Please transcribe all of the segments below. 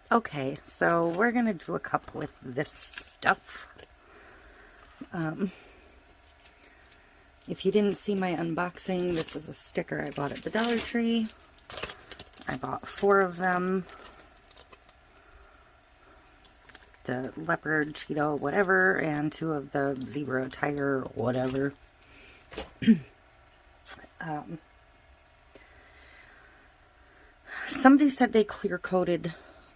Okay, so we're gonna do a cup with this stuff. If you didn't see my unboxing, this is a sticker I bought at the Dollar Tree. I bought 4 of them. The leopard, cheetah, whatever, and 2 of the zebra, tiger, whatever. Somebody said they clear coated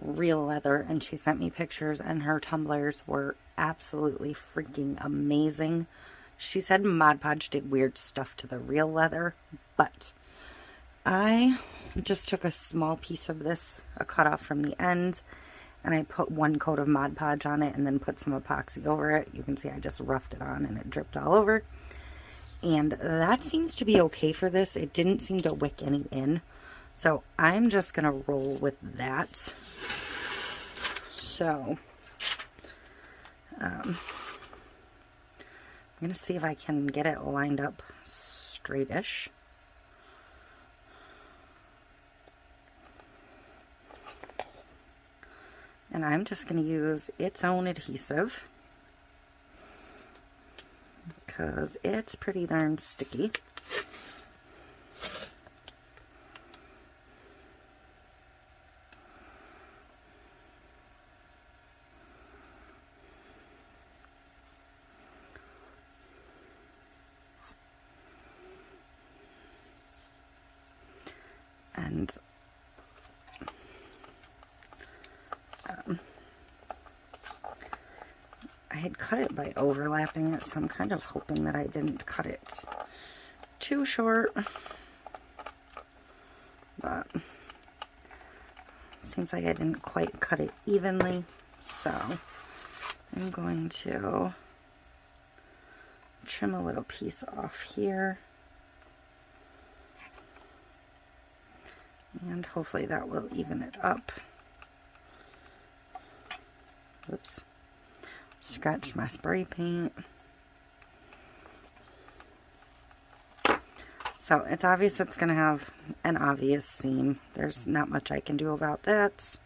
real leather, and she sent me pictures, and her tumblers were absolutely freaking amazing. She said Mod Podge did weird stuff to the real leather, but I just took a small piece of this, a cutoff from the end, and I put 1 coat of Mod Podge on it and then put some epoxy over it. You can see I just roughed it on and it dripped all over. And that seems to be okay for this. It didn't seem to wick any in. So I'm just going to roll with that. So I'm going to see if I can get it lined up straightish. And I'm just going to use its own adhesive because it's pretty darn sticky. And I had cut it by overlapping it, so I'm kind of hoping that I didn't cut it too short. But it seems like I didn't quite cut it evenly, so I'm going to trim a little piece off here. And hopefully that will even it up. Oops. Scratched my spray paint. So it's obvious it's going to have an obvious seam. There's not much I can do about that.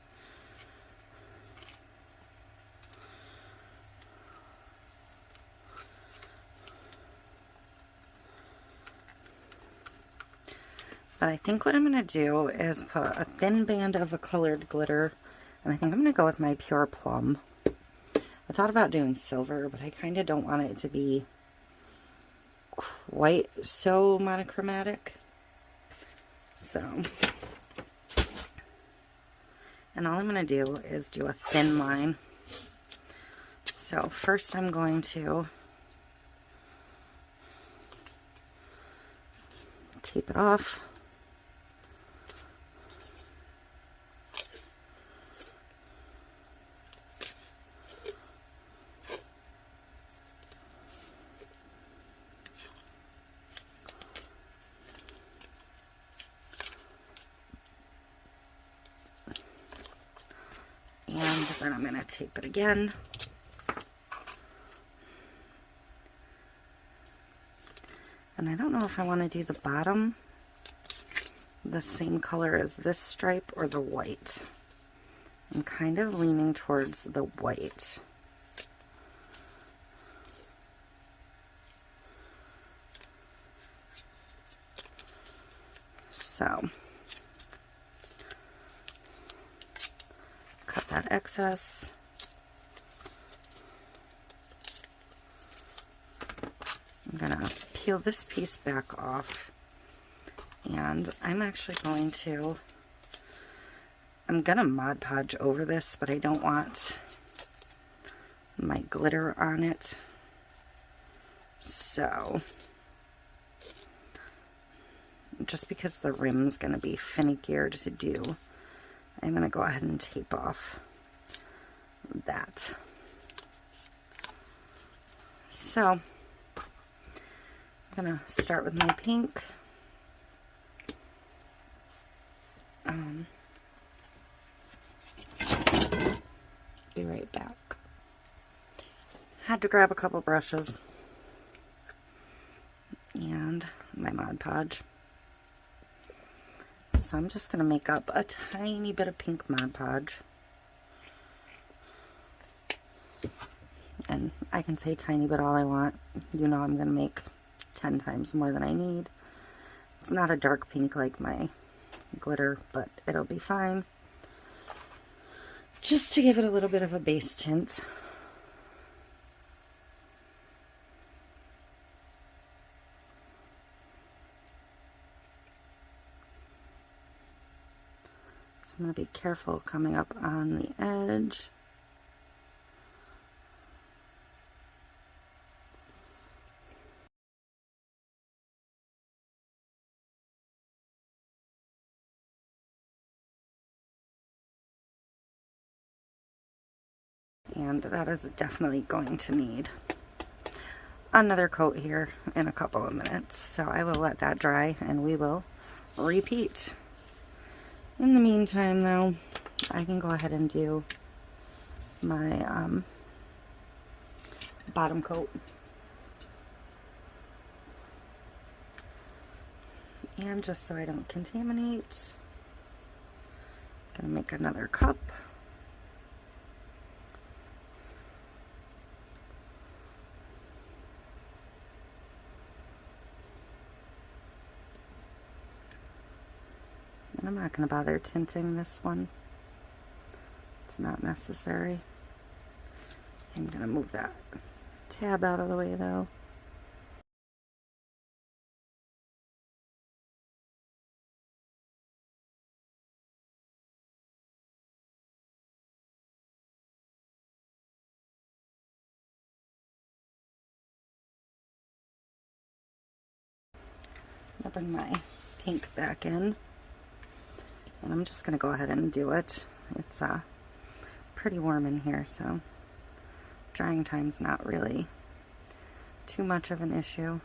But I think what I'm going to do is put a thin band of a colored glitter, and I think I'm going to go with my Pure Plum. I thought about doing silver, but I kind of don't want it to be quite so monochromatic. So, and all I'm going to do is do a thin line. So first I'm going to tape it off. And then I'm going to tape it again. And I don't know if I want to do the bottom the same color as this stripe or the white. I'm kind of leaning towards the white. So, cut that excess. I'm going to peel this piece back off, and I'm actually going to, I'm going to Mod Podge over this, but I don't want my glitter on it. So, just because the rim's going to be finickier to do, I'm going to go ahead and tape off that. So, I'm going to start with my pink. Be right back. Had to grab a couple brushes and my Mod Podge. So I'm just going to make up a tiny bit of pink Mod Podge. And I can say tiny bit all I want. You know I'm going to make 10 times more than I need. It's not a dark pink like my glitter, but it'll be fine. Just to give it a little bit of a base tint. So I'm going to be careful coming up on the edge. And that is definitely going to need another coat here in a couple of minutes. So I will let that dry and we will repeat. In the meantime though, I can go ahead and do my bottom coat. And just so I don't contaminate, I'm gonna make another cup. I'm not going to bother tinting this one. It's not necessary. I'm going to move that tab out of the way though. I'll bring my pink back in. And I'm just going to go ahead and do it. It's pretty warm in here, so drying time's not really too much of an issue.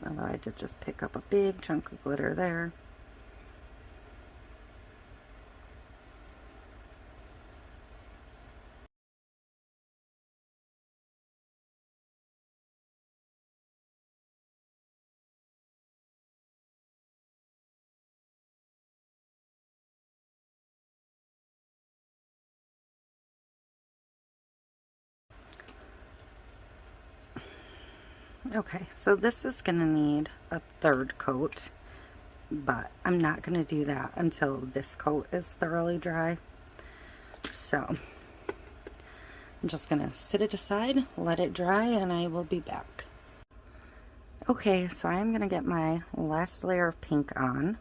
Although I did just pick up a big chunk of glitter there. Okay, so this is going to need a third coat, but I'm not going to do that until this coat is thoroughly dry. So I'm just going to sit it aside, let it dry, and I will be back. Okay, so I'm going to get my last layer of pink on.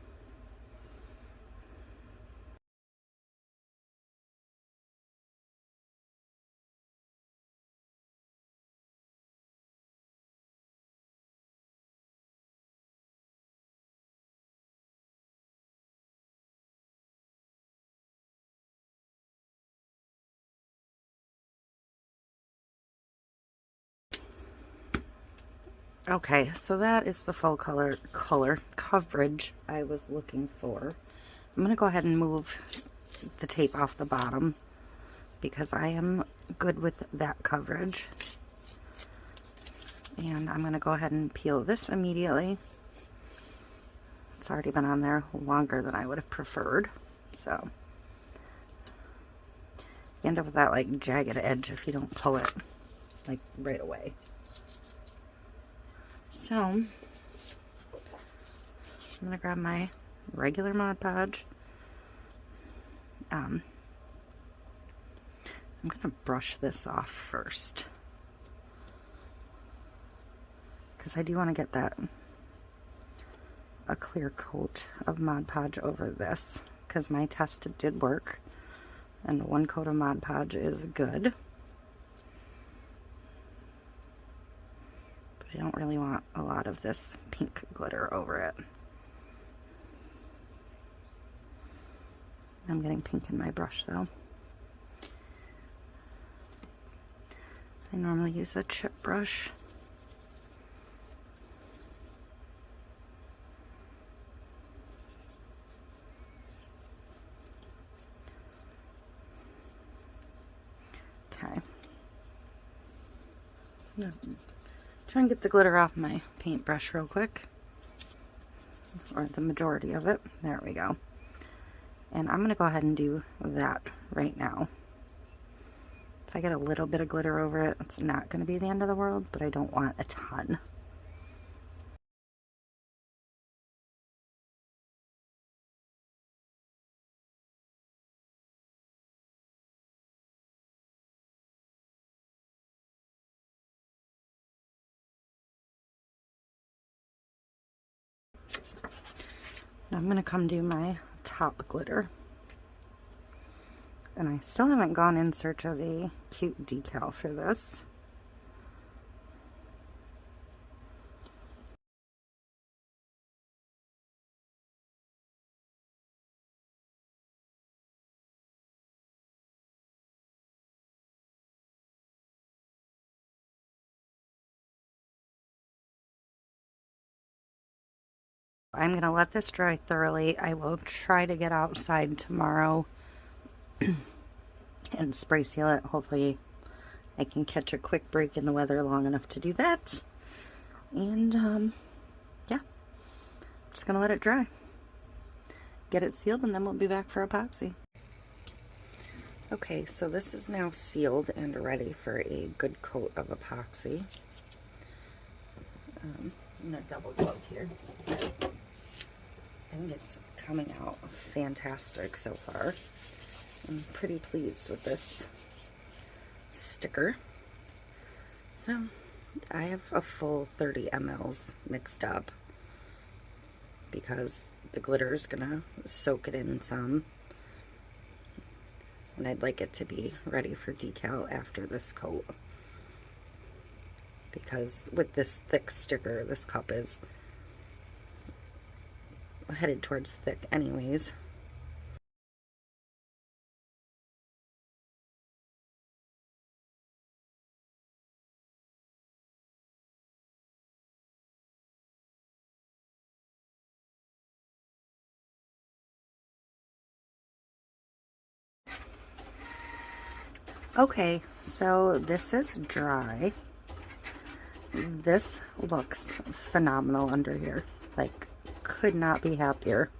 Okay, so that is the full color coverage I was looking for. I'm going to go ahead and move the tape off the bottom because I am good with that coverage. And I'm going to go ahead and peel this immediately. It's already been on there longer than I would have preferred. So you end up with that like jagged edge if you don't pull it like right away. So I'm going to grab my regular Mod Podge. I'm going to brush this off first because I do want to get that a clear coat of Mod Podge over this because my test did work and one coat of Mod Podge is good. I don't really want a lot of this pink glitter over it. I'm getting pink in my brush though. I normally use a chip brush. Okay. Try and get the glitter off my paintbrush real quick, or the majority of it. There we go. And I'm going to go ahead and do that right now. If I get a little bit of glitter over it, it's not going to be the end of the world, but I don't want a ton. Now I'm going to come do my top glitter. And I still haven't gone in search of a cute decal for this. I'm going to let this dry thoroughly. I will try to get outside tomorrow and spray seal it. Hopefully I can catch a quick break in the weather long enough to do that. And yeah, I'm just going to let it dry. Get it sealed, and then we'll be back for epoxy. Okay, so this is now sealed and ready for a good coat of epoxy. I'm going to double glove here. I think it's coming out fantastic so far. I'm pretty pleased with this sticker. So I have a full 30 mLs mixed up because the glitter is gonna soak it in some, and I'd like it to be ready for decal after this coat, because with this thick sticker, this cup is headed towards thick anyways. Okay, so this is dry. This looks phenomenal under here. Like, could not be happier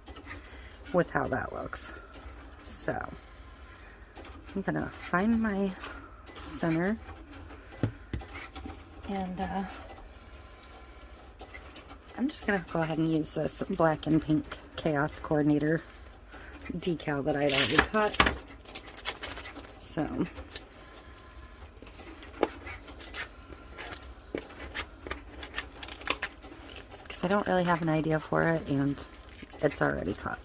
with how that looks. So I'm gonna find my center, and I'm just gonna go ahead and use this black and pink chaos coordinator decal that I'd already cut. So I don't really have an idea for it, and it's already cut.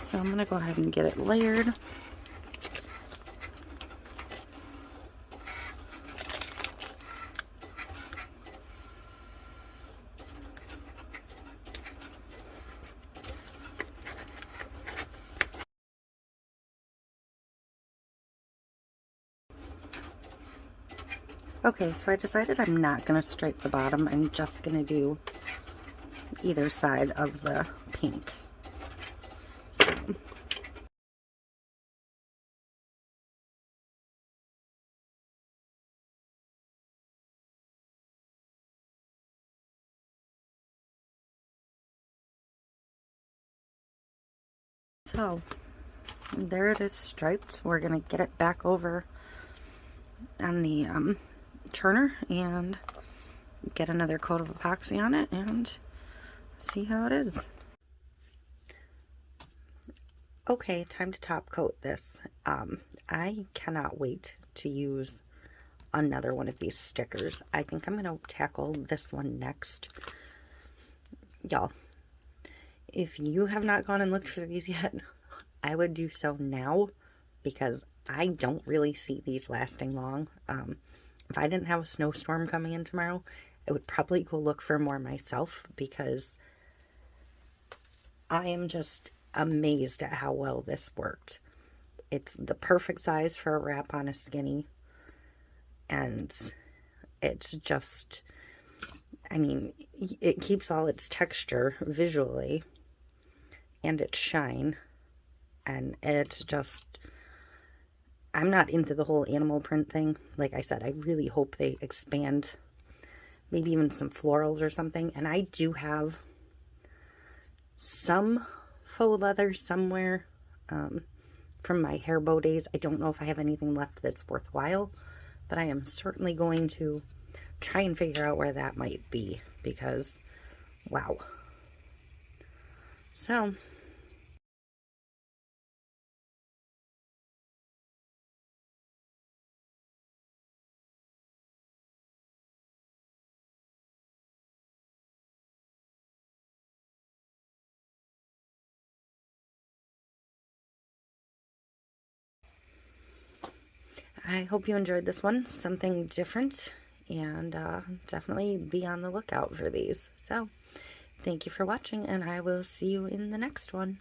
So I'm going to go ahead and get it layered. Okay, so I decided I'm not going to stripe the bottom. I'm just going to do either side of the pink. So. So, there it is striped. We're going to get it back over on the turner and get another coat of epoxy on it and see how it is. Okay, time to top coat this. I cannot wait to use another one of these stickers. I think I'm going to tackle this one next. Y'all, if you have not gone and looked for these yet, I would do so now, because I don't really see these lasting long. If I didn't have a snowstorm coming in tomorrow, I would probably go look for more myself, because I am just amazed at how well this worked. It's the perfect size for a wrap on a skinny, and it's just, I mean, it keeps all its texture visually and its shine, and it's just, I'm not into the whole animal print thing. Like I said, I really hope they expand, maybe even some florals or something. And I do have some faux leather somewhere from my hair bow days. I don't know if I have anything left that's worthwhile, but I am certainly going to try and figure out where that might be, because wow. So I hope you enjoyed this one, something different, and definitely be on the lookout for these. So thank you for watching, and I will see you in the next one.